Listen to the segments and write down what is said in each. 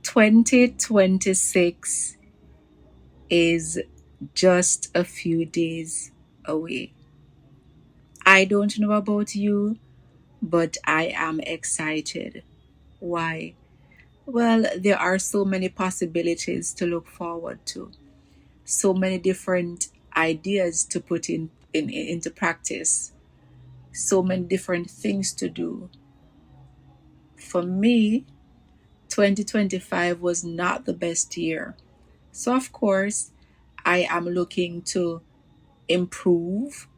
2026 is just a few days away. I don't know about you, but I am excited. Why? Well, there are so many possibilities to look forward to, so many different ideas to put into practice, so many different things to do. For me, 2025 was not the best year. So, of course, I am looking to improve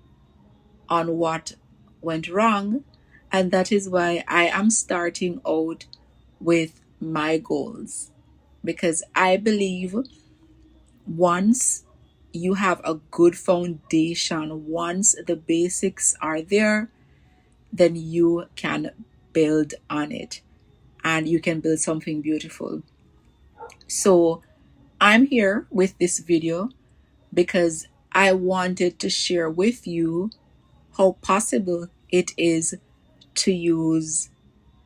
on what went wrong. And that is why I am starting out with my goals. Because I believe once you have a good foundation, once the basics are there, then you can build on it and you can build something beautiful. So I'm here with this video because I wanted to share with you how possible it is to use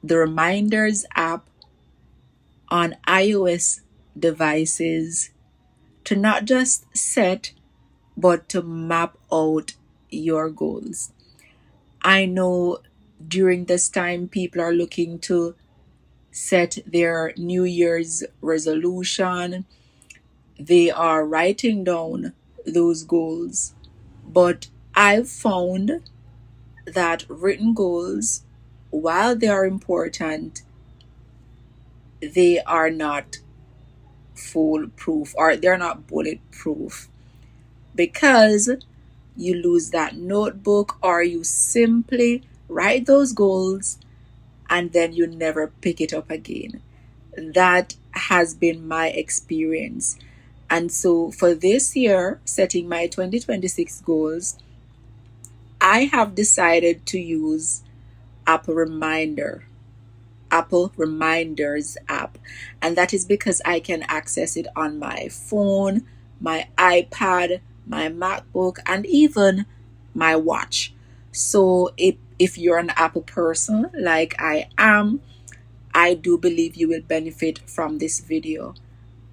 the Reminders app on iOS devices to not just set but to map out your goals. I know during this time people are looking to set their New Year's resolution. They are writing down those goals. But I've found that written goals, while they are important, they are not foolproof or they're not bulletproof because you lose that notebook or you simply write those goals and then you never pick it up again. That has been my experience. And so for this year, setting my 2026 goals, I have decided to use Apple Reminder, Apple Reminders app. And that is because I can access it on my phone, my iPad, my MacBook, and even my watch. So if you're an Apple person like I am, I do believe you will benefit from this video.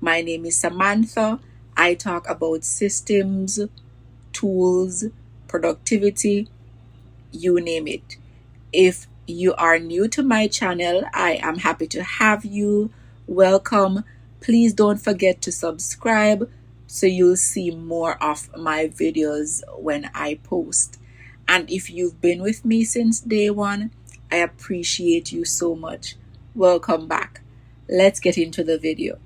My name is Samantha. I talk about systems, tools, productivity, you name it. If you are new to my channel, I am happy to have you. Welcome. Please don't forget to subscribe so you'll see more of my videos when I post. And if you've been with me since day one, I appreciate you so much. Welcome back. Let's get into the video.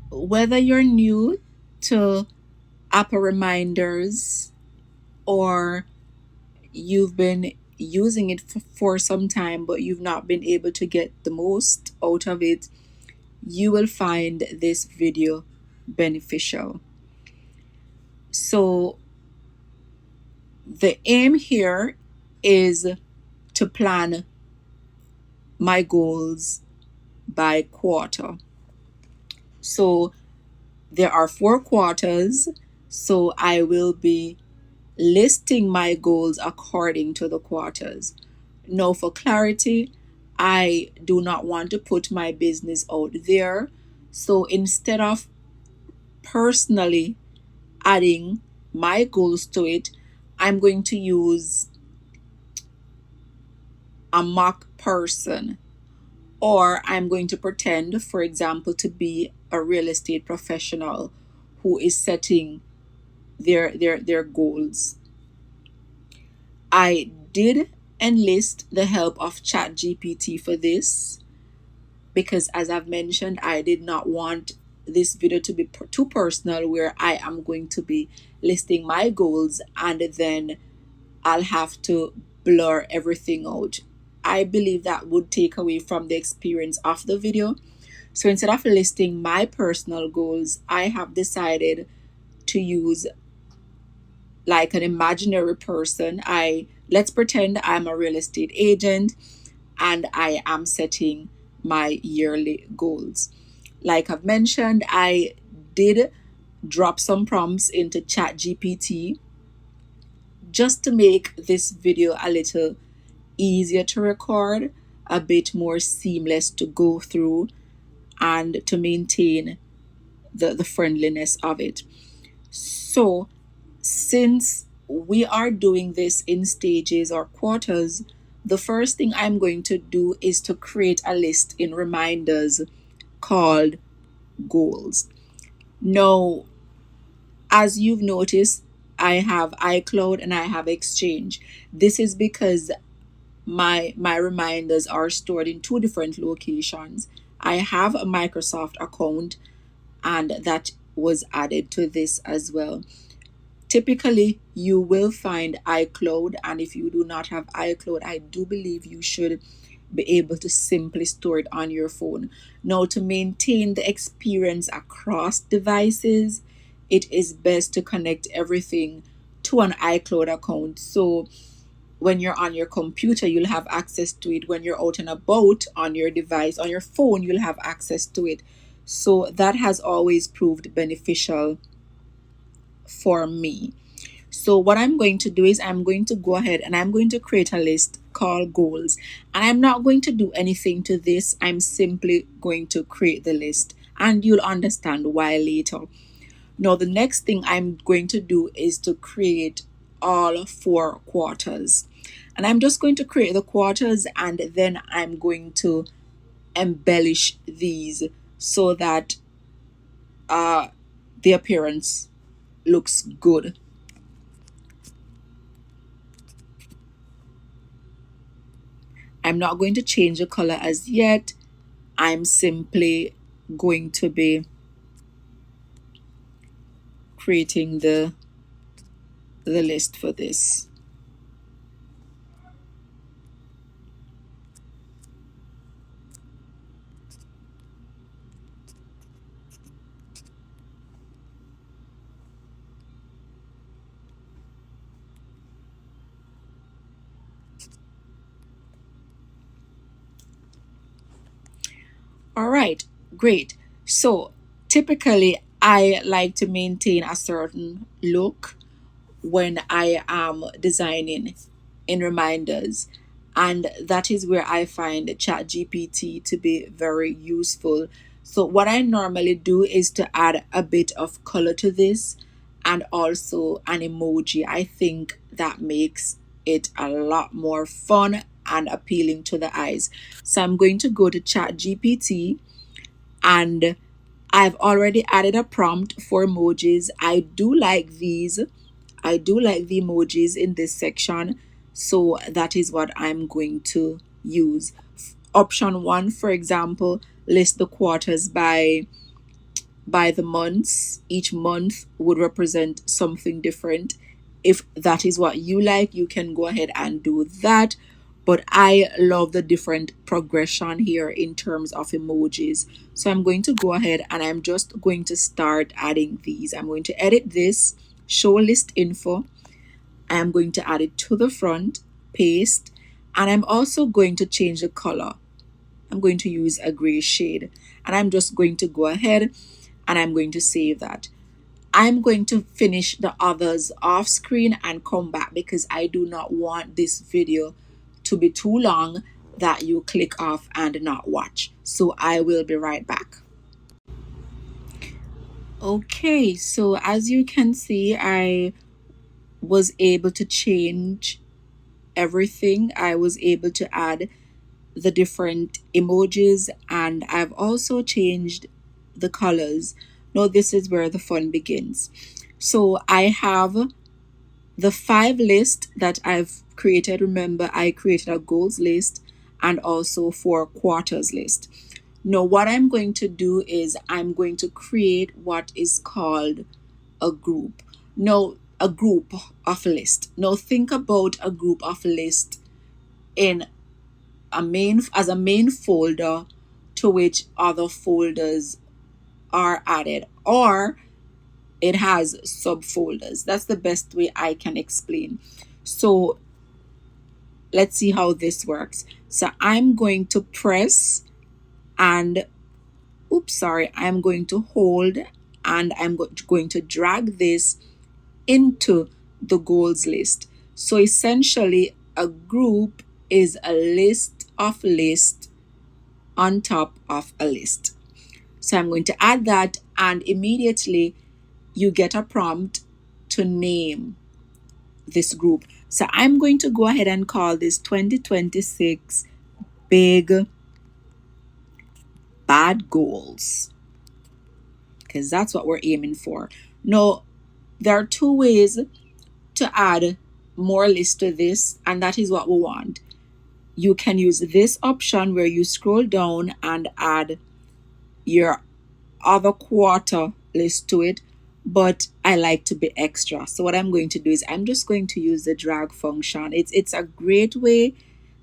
Whether you're new to Apple Reminders or you've been using it for some time but you've not been able to get the most out of it, you will find this video beneficial. So the aim here is to plan my goals by quarter. So there are 4 quarters, so I will be listing my goals according to the quarters. Now, for clarity, I do not want to put my business out there. So instead of personally adding my goals to it, I'm going to use a mock person, or I'm going to pretend, for example, to be a real estate professional who is setting their goals. I did enlist the help of ChatGPT for this because, as I've mentioned, I did not want this video to be too personal where I am going to be listing my goals and then I'll have to blur everything out. I believe that would take away from the experience of the video. So instead of listing my personal goals, I have decided to use like an imaginary person. Let's pretend I'm a real estate agent and I am setting my yearly goals. Like I've mentioned, I did drop some prompts into ChatGPT just to make this video a little easier to record, a bit more seamless to go through. and to maintain the friendliness of it. So, since we are doing this in stages or quarters, the first thing I'm going to do is to create a list in reminders called goals. Now, as you've noticed, I have iCloud and I have Exchange. This is because my reminders are stored in two different locations. I have a Microsoft account, and that was added to this as well. Typically, you will find iCloud, and if you do not have iCloud, I do believe you should be able to simply store it on your phone. Now, to maintain the experience across devices, it is best to connect everything to an iCloud account. So, when you're on your computer, you'll have access to it. When you're out and about on your device, on your phone, you'll have access to it. So, that has always proved beneficial for me. So what I'm going to do is I'm going to go ahead and I'm going to create a list called goals. And I'm not going to do anything to this. I'm simply going to create the list, and you'll understand why later. Now, the next thing I'm going to do is to create all four quarters. And I'm just going to create the quarters, and then I'm going to embellish these so that the appearance looks good. I'm not going to change the color as yet. I'm simply going to be creating the list for this. All right, great. So typically I like to maintain a certain look when I am designing in reminders. And that is where I find ChatGPT to be very useful. So, what I normally do is to add a bit of color to this and also an emoji. I think that makes it a lot more fun and appealing to the eyes. So, I'm going to go to ChatGPT, and I've already added a prompt for emojis. I do like these. I do like the emojis in this section, so that is what I'm going to use. Option one, for example, list the quarters by the months. Each month would represent something different. If that is what you like, you can go ahead and do that. But I love the different progression here in terms of emojis. So I'm going to go ahead and I'm just going to start adding these. I'm going to edit this, show list info. I am going to add it to the front, paste, and I'm also going to change the color. I'm going to use a gray shade, and I'm just going to go ahead and I'm going to save that. I'm going to finish the others off screen and come back because I do not want this video to be too long that you click off and not watch. So I will be right back. Okay, so as you can see, I was able to change everything. I was able to add the different emojis, and I've also changed the colors. Now, this is where the fun begins. So, I have the 5 list that I've created. Remember, I created a goals list and also 4 quarters list. Now, what I'm going to do is I'm going to create what is called a group. Now, a group of list. Now, think about a group of list in a main folder to which other folders are added, or it has subfolders. That's the best way I can explain. So let's see how this works. So I'm going to press and I'm going to hold, and I'm going to drag this into the goals list. So essentially, a group is a list of lists on top of a list. So I'm going to add that, and immediately you get a prompt to name this group. So I'm going to go ahead and call this 2026 Big Bad Goals, because that's what we're aiming for. Now, there are two ways to add more lists to this, and that is what we want. You can use this option where you scroll down and add your other quarter list to it, but I like to be extra. So what I'm going to do is I'm just going to use the drag function. It's a great way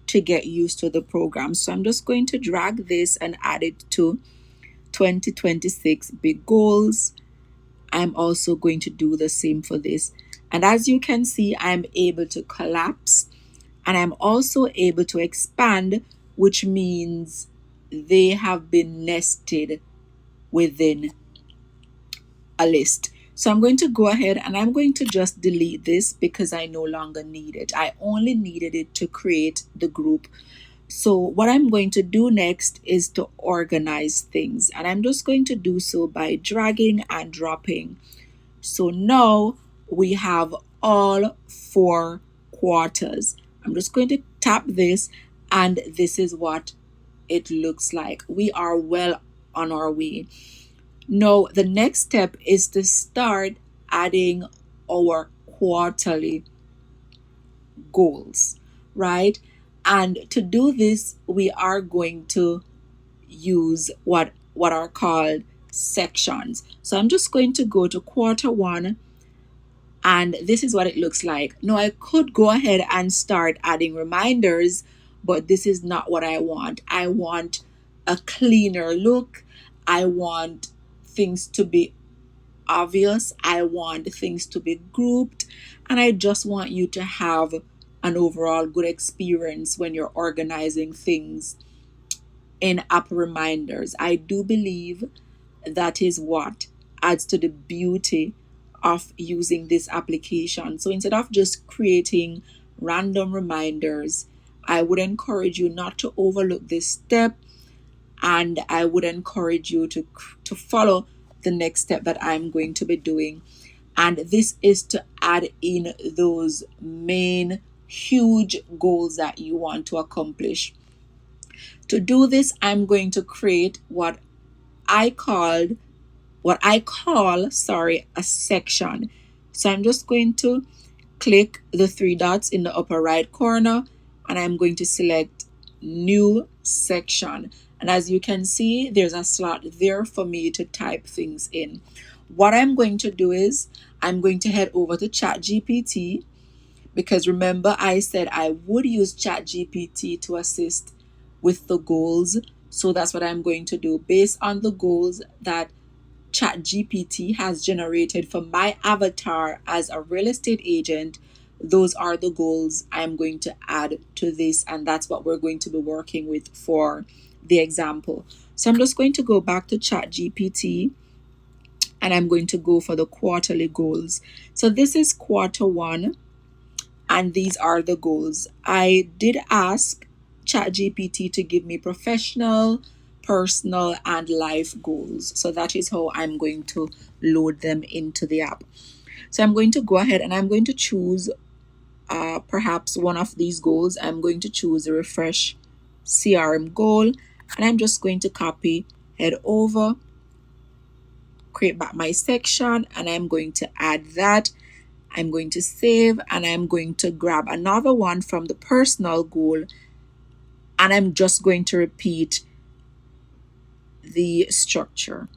to get used to the program. So I'm just going to drag this and add it to 2026 big goals. I'm also going to do the same for this. And as you can see, I'm able to collapse, and I'm also able to expand, which means they have been nested within a list. So I'm going to go ahead and I'm going to just delete this because I no longer need it. I only needed it to create the group. So what I'm going to do next is to organize things, and I'm just going to do so by dragging and dropping. So now we have all four quarters. I'm just going to tap this, and this is what it looks like. We are well on our way. Now, the next step is to start adding our quarterly goals, right? And to do this, we are going to use what are called sections. So I'm just going to go to quarter one, and this is what it looks like. Now, I could go ahead and start adding reminders, but this is not what I want. I want a cleaner look. I want things to be obvious. I want things to be grouped, and I just want you to have an overall good experience when you're organizing things in app reminders. I do believe that is what adds to the beauty of using this application. So instead of just creating random reminders, I would encourage you not to overlook this step, and I would encourage you to follow the next step that I'm going to be doing. And this is to add in those main huge goals that you want to accomplish. To do this, I'm going to create I call, sorry, a section. So I'm just going to click the three dots in the upper right corner, and I'm going to select new section. And as you can see, there's a slot there for me to type things in. What I'm going to do is I'm going to head over to ChatGPT, because remember I said I would use ChatGPT to assist with the goals. So that's what I'm going to do based on the goals that ChatGPT has generated for my avatar as a real estate agent. Those are the goals I'm going to add to this, and that's what we're going to be working with for the example. So I'm just going to go back to ChatGPT, and I'm going to go for the quarterly goals. So this is quarter one, and these are the goals. I did ask ChatGPT to give me professional, personal, and life goals. So that is how I'm going to load them into the app. So I'm going to go ahead and I'm going to choose perhaps one of these goals. I'm going to choose a refresh CRM goal, and I'm just going to copy, head over, create back my section, and I'm going to add that. I'm going to save, and I'm going to grab another one from the personal goal, and I'm just going to repeat the structure.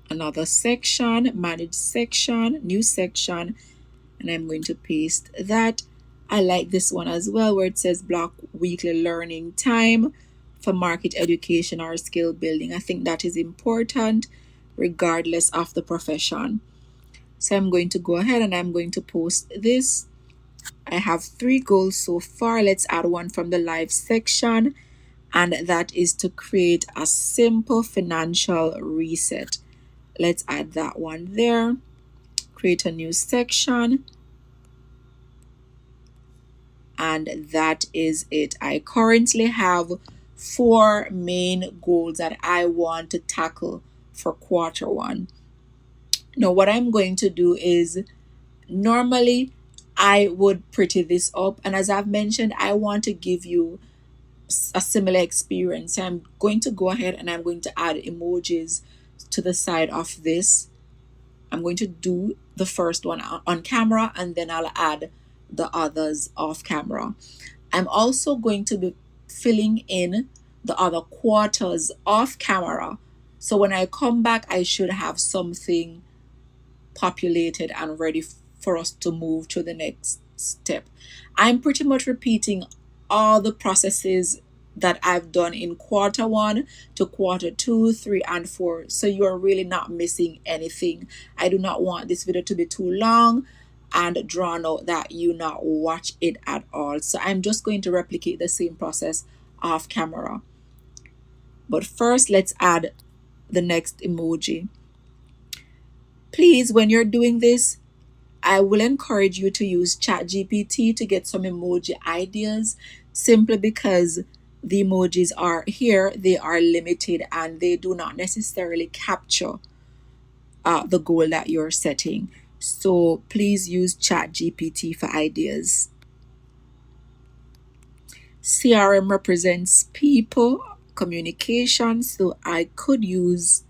Another section, manage section, new section, and I'm going to paste that. I like this one as well, where it says block weekly learning time for market education or skill building. I think that is important regardless of the profession. So I'm going to go ahead and I'm going to post this. I have 3 goals so far. Let's add one from the live section, and that is to create a simple financial reset. Let's add that one there. Create a new section. And that is it. I currently have 4 main goals that I want to tackle for quarter one. Now, what I'm going to do is, normally I would pretty this up, and as I've mentioned, I want to give you a similar experience. So I'm going to go ahead and I'm going to add emojis to the side of this. I'm going to do the first one on camera, and then I'll add the others off camera. I'm also going to be filling in the other quarters off camera. So when I come back, I should have something populated and ready for us to move to the next step. I'm pretty much repeating all the processes that I've done in quarter one to quarter two, three, and four. So you are really not missing anything. I do not want this video to be too long and drawn out that you not watch it at all. So I'm just going to replicate the same process off camera. But first, let's add the next emoji. Please, when you're doing this, I will encourage you to use ChatGPT to get some emoji ideas, simply because the emojis are here, they are limited, and they do not necessarily capture the goal that you're setting. So please use ChatGPT for ideas. CRM represents people, communication, so I could use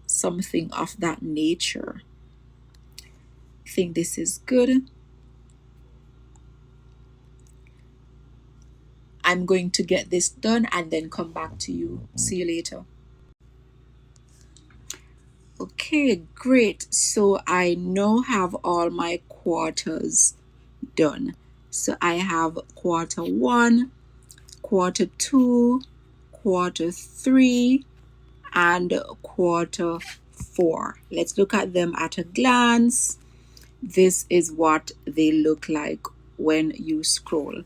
something of that nature. I think this is good. I'm going to get this done and then come back to you. See you later. Okay, great. So I now have all my quarters done. So I have quarter one, quarter two, quarter three, and quarter four. Let's look at them at a glance. This is what they look like when you scroll.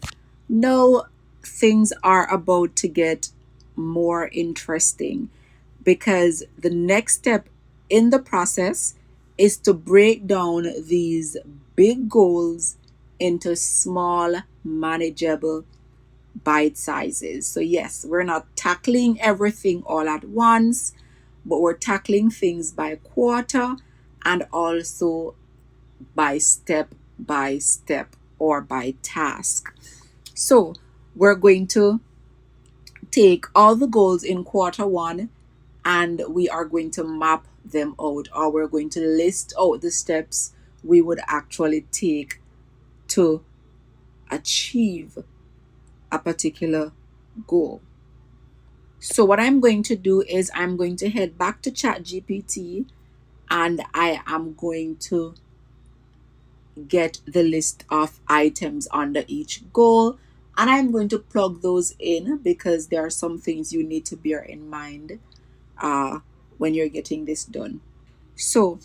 Now things are about to get more interesting, because the next step in the process is to break down these big goals into small, manageable bite sizes. So yes, we're not tackling everything all at once, but we're tackling things by quarter and also by step or by task. So we're going to take all the goals in quarter one and we are going to map them out, or we're going to list out the steps we would actually take to achieve a particular goal. So what I'm going to do is I'm going to head back to ChatGPT and I am going to get the list of items under each goal, and I'm going to plug those in because there are some things you need to bear in mind when you're getting this done. So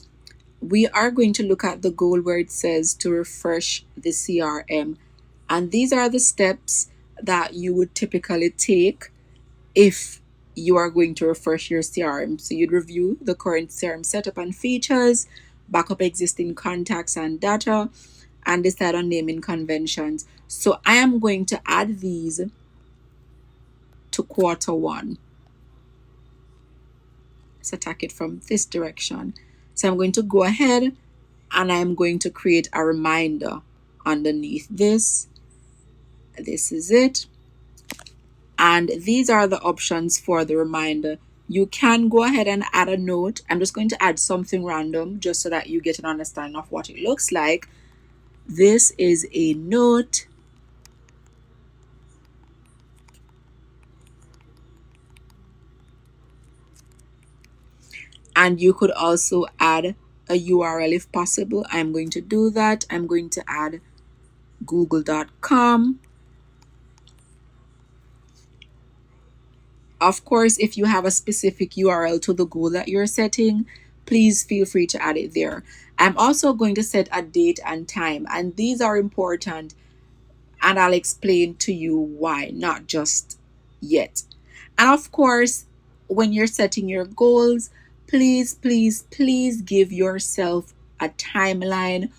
we are going to look at the goal where it says to refresh the CRM, and these are the steps that you would typically take if you are going to refresh your CRM. So you'd review the current CRM setup and features, backup existing contacts and data, and decide on naming conventions. So I am going to add these to quarter one. Let's attack it from this direction. So I'm going to go ahead and I'm going to create a reminder underneath this. This is it. And these are the options for the reminder. You can go ahead and add a note. I'm just going to add something random just so that you get an understanding of what it looks like. This is a note. And you could also add a URL if possible. I'm going to do that. I'm going to add google.com. Of course, if you have a specific URL to the goal that you're setting, please feel free to add it there. I'm also going to set a date and time, and these are important, and I'll explain to you why, not just yet. And of course, when you're setting your goals, please, please, please give yourself a timeline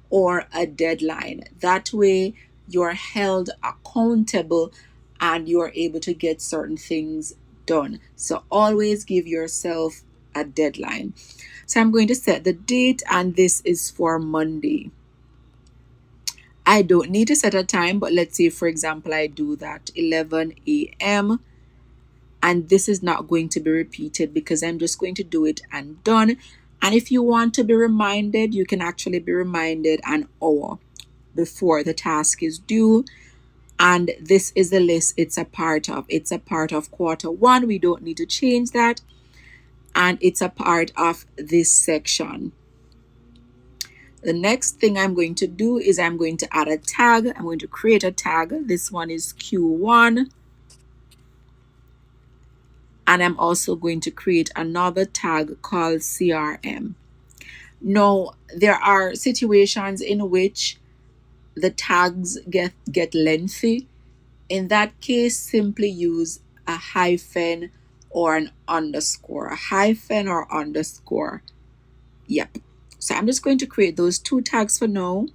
or a deadline. That way, you're held accountable and you're able to get certain things done. So, always give yourself a deadline. So, I'm going to set the date, and this is for Monday. I don't need to set a time, but let's say, for example, I do that 11 a.m. and this is not going to be repeated because I'm just going to do it and done. And if you want to be reminded, you can actually be reminded an hour before the task is due. And this is the list it's a part of. It's a part of quarter one. We don't need to change that. And it's a part of this section. The next thing I'm going to do is I'm going to add a tag. I'm going to create a tag. This one is Q1. And I'm also going to create another tag called CRM. Now, there are situations in which the tags get lengthy. In that case, simply use a hyphen or an underscore. A hyphen or underscore. Yep. So I'm just going to create those two tags for now.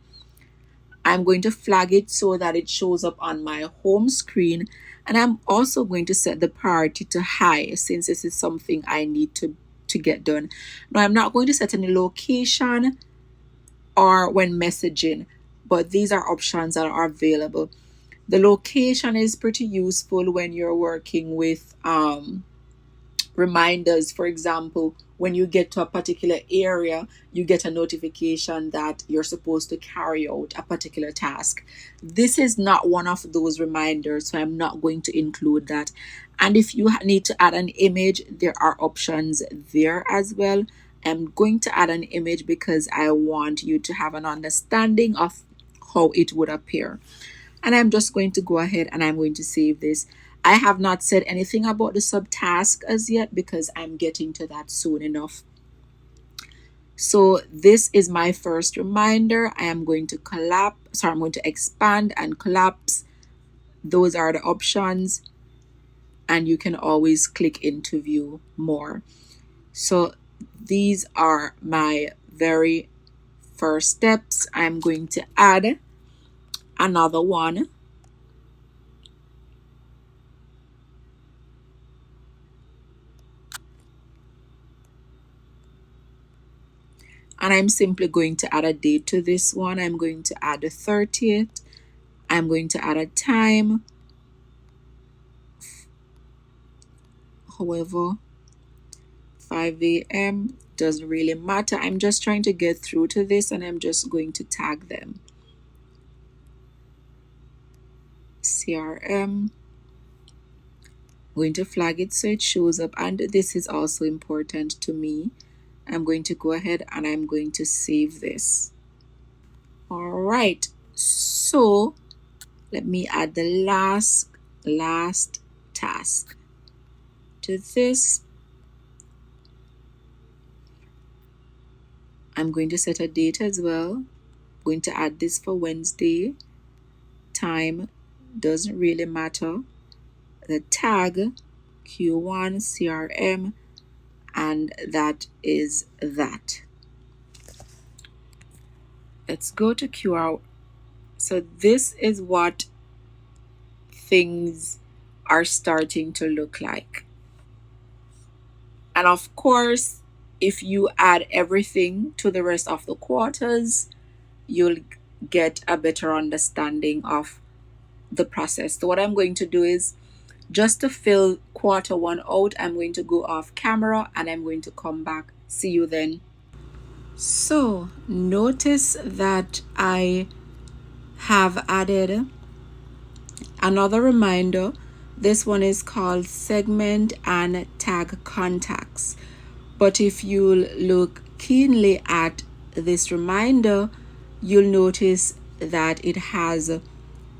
I'm going to flag it so that it shows up on my home screen. And I'm also going to set the priority to high since this is something I need to get done. Now, I'm not going to set any location or when messaging, but these are options that are available. The location is pretty useful when you're working with reminders. For example, when you get to a particular area, you get a notification that you're supposed to carry out a particular task. This is not one of those reminders, so I'm not going to include that. And if you need to add an image, there are options there as well. I'm going to add an image because I want you to have an understanding of how it would appear. And I'm just going to go ahead and I'm going to save this. I have not said anything about the subtask as yet because I'm getting to that soon enough. So this is my first reminder. I am going to I'm going to expand and collapse. Those are the options. And you can always click into view more. So these are my very first steps. I'm going to add another one. And I'm simply going to add a date to this one. I'm going to add the 30th. I'm going to add a time. However, 5 a.m. doesn't really matter. I'm just trying to get through to this and I'm just going to tag them. CRM. I'm going to flag it so it shows up, and this is also important to me. I'm going to go ahead and I'm going to save this. All right, so let me add the last task to this. I'm going to set a date as well. I'm going to add this for Wednesday. Time doesn't really matter. The tag Q1 CRM, and that is that. Let's go to QR. So this is what things are starting to look like. And of course, if you add everything to the rest of the quarters, you'll get a better understanding of the process. So what I'm going to do is, just to fill quarter one out, I'm going to go off camera and I'm going to come back. See you then. So notice that I have added another reminder. This one is called segment and tag contacts. But if you look keenly at this reminder, you'll notice that it has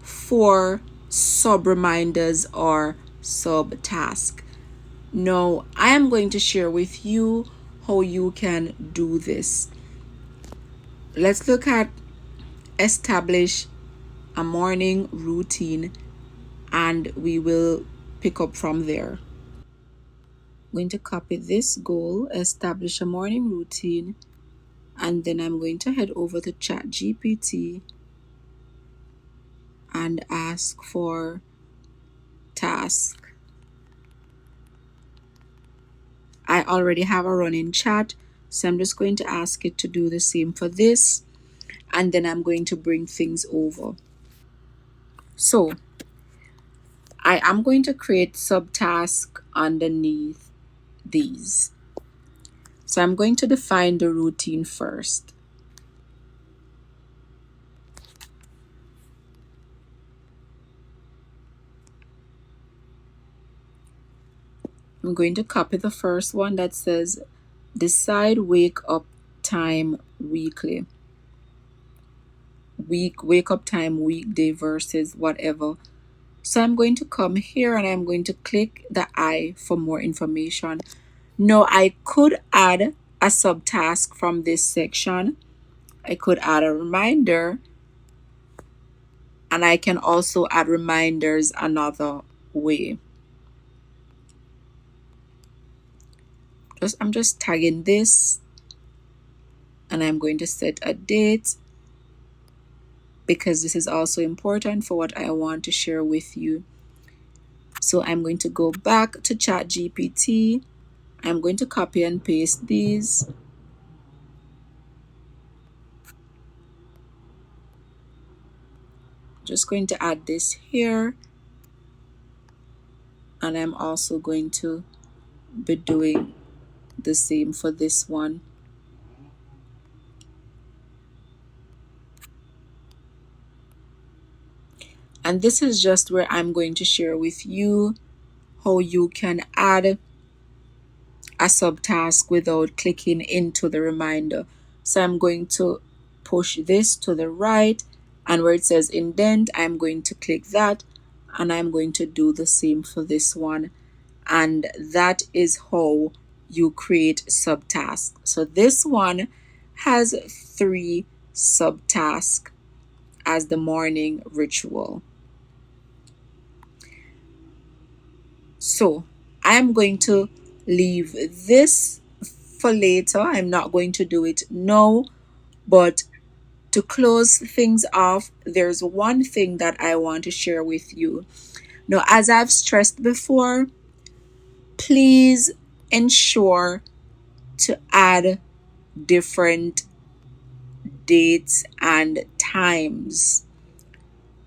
4 sub reminders or subtasks. Now, I am going to share with you how you can do this. Let's look at establish a morning routine and we will pick up from there. going to copy this goal, establish a morning routine, and then I'm going to head over to ChatGPT and ask for task. I already have a running chat, so I'm just going to ask it to do the same for this, and then I'm going to bring things over. So I am going to create subtask underneath these. So I'm going to define the routine first. I'm going to copy the first one that says decide wake up time weekly. Wake up time weekday versus whatever. So I'm going to come here and I'm going to click the I for more information. Now I could add a subtask from this section. I could add a reminder, and I can also add reminders another way. I'm just tagging this, and I'm going to set a date because this is also important for what I want to share with you. So I'm going to go back to ChatGPT. I'm going to copy and paste these. Just going to add this here, and I'm also going to be doing the same for this one. And this is just where I'm going to share with you how you can add a subtask without clicking into the reminder. So I'm going to push this to the right, and where it says indent, I'm going to click that, and I'm going to do the same for this one. And that is how you create subtasks. So this one has 3 subtasks as the morning ritual. So I'm going to leave this for later. I'm not going to do it now, but to close things off, there's one thing that I want to share with you. Now, as I've stressed before, please ensure to add different dates and times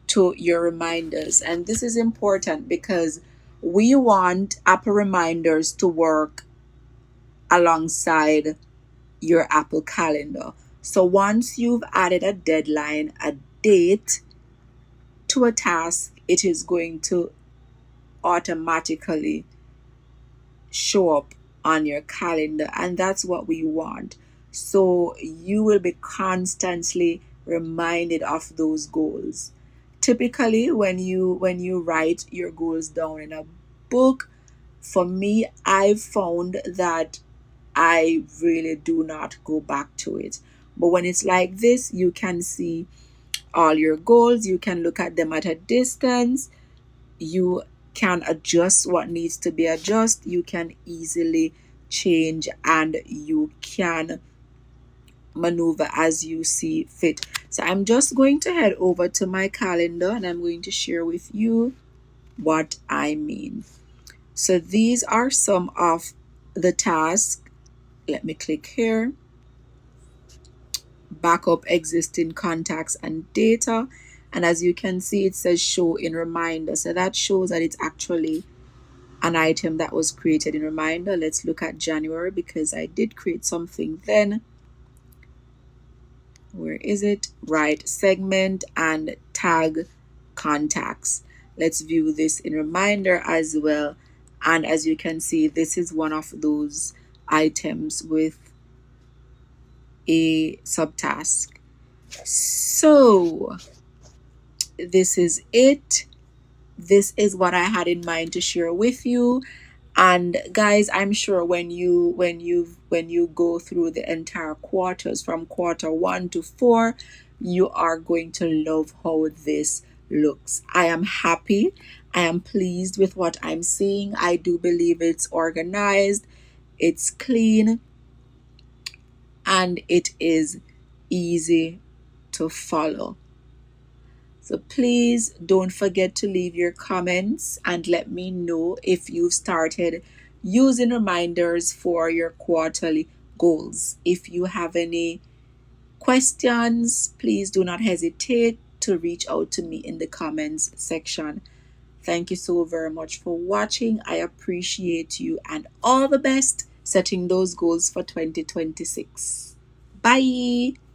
to your reminders. And this is important because we want Apple reminders to work alongside your Apple Calendar. So once you've added a deadline, a date to a task, it is going to automatically show up on your calendar, and that's what we want. So you will be constantly reminded of those goals. Typically when you write your goals down in a book, for me, I've found that I really do not go back to it. But when it's like this, you can see all your goals, you can look at them at a distance, you can adjust what needs to be adjusted, you can easily change, and you can maneuver as you see fit. So I'm just going to head over to my calendar and I'm going to share with you what I mean. So these are some of the tasks. Let me click here. Backup existing contacts and data. And as you can see, it says show in reminder. So that shows that it's actually an item that was created in reminder. Let's look at January because I did create something then. Where is it? Right, segment and tag contacts. Let's view this in reminder as well. And as you can see, this is one of those items with a subtask. So this is it. This is what I had in mind to share with you. And guys, I'm sure when you go through the entire quarters from quarter 1 to 4, you are going to love how this looks. I am happy. I am pleased with what I'm seeing. I do believe it's organized, it's clean, and it is easy to follow. So please don't forget to leave your comments and let me know if you've started using reminders for your quarterly goals. If you have any questions, please do not hesitate to reach out to me in the comments section. Thank you so very much for watching. I appreciate you and all the best setting those goals for 2026. Bye.